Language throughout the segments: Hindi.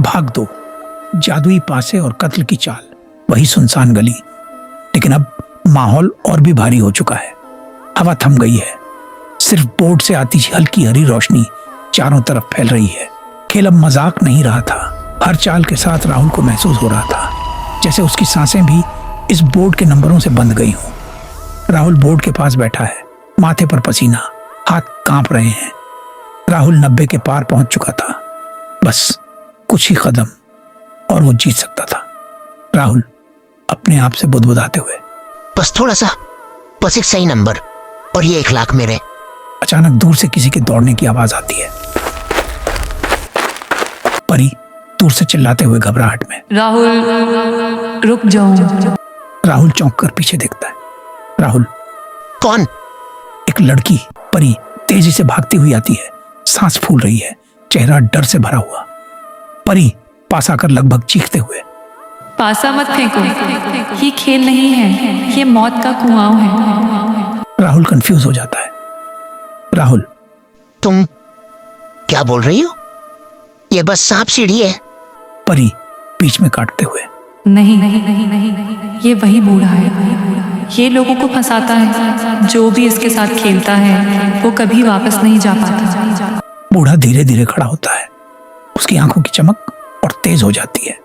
भाग दो, जादुई पासे और कत्ल की चाल, वही सुनसान गली। लेकिन अब माहौल और भी भारी हो चुका है। हवा थम गई है, सिर्फ बोर्ड से आती हल्की हरी रोशनी चारों तरफ फैल रही है। खेल अब मजाक नहीं रहा था। हर चाल के साथ राहुल को महसूस हो रहा था जैसे उसकी सांसें भी इस बोर्ड के नंबरों से बंध गई हों। राहुल बोर्ड के पास बैठा है, माथे पर पसीना, हाथ कांप रहे हैं। राहुल 90 के पार पहुंच चुका था। बस कुछ ही कदम और वो जीत सकता था। राहुल अपने आप से बुदबुदाते हुए, बस थोड़ा सा, बस एक सही नंबर और ये 1 लाख मेरे। अचानक दूर से किसी के दौड़ने की आवाज आती है। परी दूर से चिल्लाते हुए घबराहट में, राहुल रुक जाओ। राहुल चौंक कर पीछे देखता है। राहुल, कौन? एक लड़की परी तेजी से भागती हुई आती है, सांस फूल रही है, चेहरा डर से भरा हुआ। परी पास आकर लगभग चीखते हुए, पासा मत फेंको, ये खेल नहीं है, ये मौत का कुआं है। राहुल कंफ्यूज हो जाता है। राहुल, तुम क्या बोल रही हो? ये बस सांप सीढ़ी है। परी बीच में काटते हुए, नहीं नहीं नहीं नहीं, ये वही बूढ़ा है, ये लोगों को फंसाता है। जो भी इसके साथ खेलता है वो कभी वापस नहीं जा पाता। बूढ़ा धीरे धीरे खड़ा होता है, उसकी आंखों की चमक और तेज हो जाती है।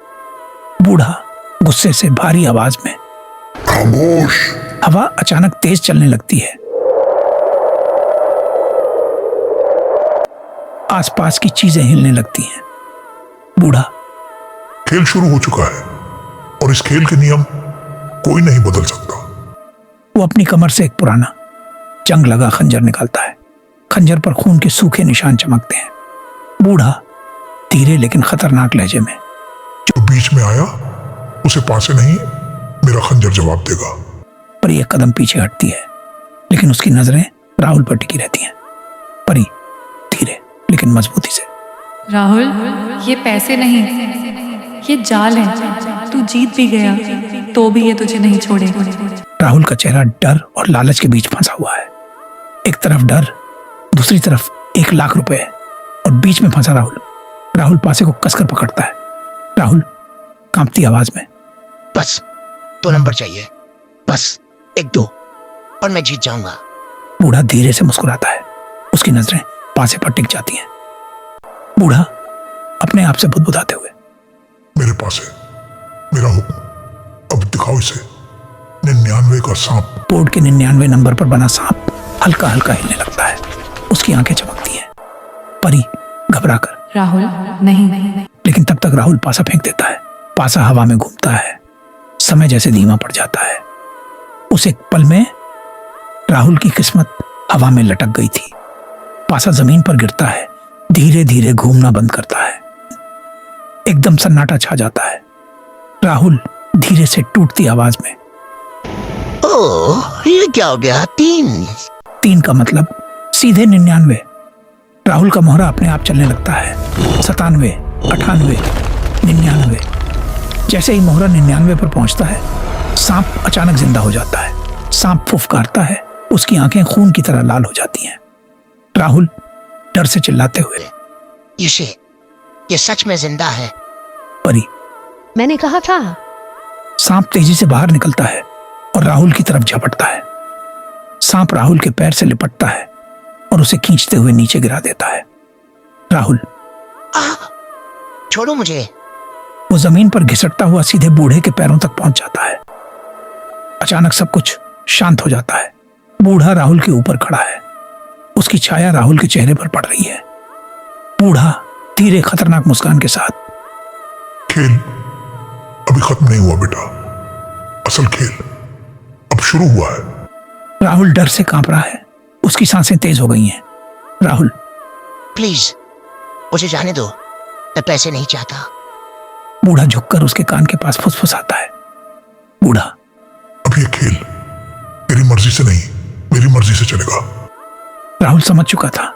बूढ़ा गुस्से से भारी आवाज में, खामोश। हवा अचानक तेज चलने लगती है। आसपास की चीजें हिलने लगती हैं। बूढ़ा, खेल शुरू हो चुका है और इस खेल के नियम कोई नहीं बदल सकता। वो अपनी कमर से एक पुराना जंग लगा खंजर निकालता है। खंजर पर खून के सूखे निशान चमकते हैं। बूढ़ा धीरे लेकिन खतरनाक लहजे में, जो बीच में आया उसे पासे नहीं, मेरा खंजर जवाब देगा। परी एक कदम पीछे हटती है, लेकिन उसकी नजरें राहुल पर टिकी रहती हैं। परी धीरे लेकिन मजबूती से, राहुल, ये पैसे नहीं, ये जाल है। तू जीत भी गया तो भी ये तुझे नहीं छोड़ेगा। राहुल का चेहरा डर और लालच के बीच फंसा हुआ है। एक तरफ डर, दूसरी तरफ 1 लाख रुपए और बीच में फंसा राहुल। राहुल पासे को कसकर पकड़ता है। राहुल कांपती आवाज में, बस 2 नंबर चाहिए, बस 1-2 और मैं जीत जाऊंगा। बूढ़ा धीरे से मुस्कुराता है, उसकी नजरें पासे पर टिक जाती हैं। बूढ़ा अपने आप से बुदबुदाते हुए, मेरे पास है, मेरा हुक्म, अब दिखाओ इसे। 99 का सांप। बोर्ड के 99 नंबर पर बना सांप हल्का हल्का हिलने लगता है। उसकी आंखें चमकती हैं। परी घबराकर, राहुल नहीं नहीं। लेकिन तब तक राहुल पासा फेंक देता है। पासा हवा में घूमता है। समय जैसे धीमा पड़ जाता है। उस एक पल में राहुल की किस्मत हवा में लटक गई थी। पासा जमीन पर गिरता है, धीरे धीरे घूमना बंद करता है। एकदम सन्नाटा छा जाता है। राहुल धीरे से टूटती आवाज में, ओह, ये क्या हो गया? 3 का मतलब सीधे 99। राहुल का मोहरा अपने आप चलने लगता है। 97, 98, 99। जैसे ही मोहरा 99 पर पहुंचता है, सांप अचानक जिंदा हो जाता है। सांप फुफकारता है, उसकी आंखें खून की तरह लाल हो जाती हैं। राहुल डर से चिल्लाते हुए, ये सच में जिंदा है। परी, मैंने कहा था। सांप तेजी से बाहर निकलता है और राहुल की तरफ झपटता है। सांप राहुल के पैर से लिपटता है और उसे खींचते हुए नीचे गिरा देता है। राहुल, छोड़ो मुझे। वो जमीन पर घिसटता हुआ सीधे बूढ़े के पैरों तक पहुंच जाता है। अचानक सब कुछ शांत हो जाता है। बूढ़ा राहुल के ऊपर खड़ा है। उसकी छाया राहुल के चेहरे पर पड़ रही है। बूढ़ा धीरे खतरनाक मुस्कान के साथ, खेल अभी खत्म नहीं हुआ बेटा, असल खेल अब शुरू हुआ है। राहुल डर से कांप रहा है। उसकी सांसें तेज हो गई हैं। राहुल, प्लीज मुझे जाने दो, मैं पैसे नहीं चाहता। बूढ़ा झुककर उसके कान के पास फुसफुसाता है। बूढ़ा, अब ये खेल तेरी मर्जी से नहीं, मेरी मर्जी से चलेगा। राहुल समझ चुका था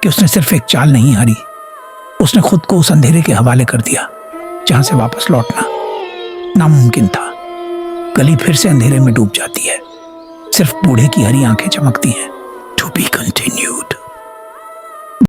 कि उसने सिर्फ एक चाल नहीं हारी, उसने खुद को उस अंधेरे के हवाले कर दिया जहां से वापस लौटना नामुमकिन था। गली फिर से अंधेरे में डूब जाती है। सिर्फ बूढ़े की हरी आंखें चमकती हैं। To be continue.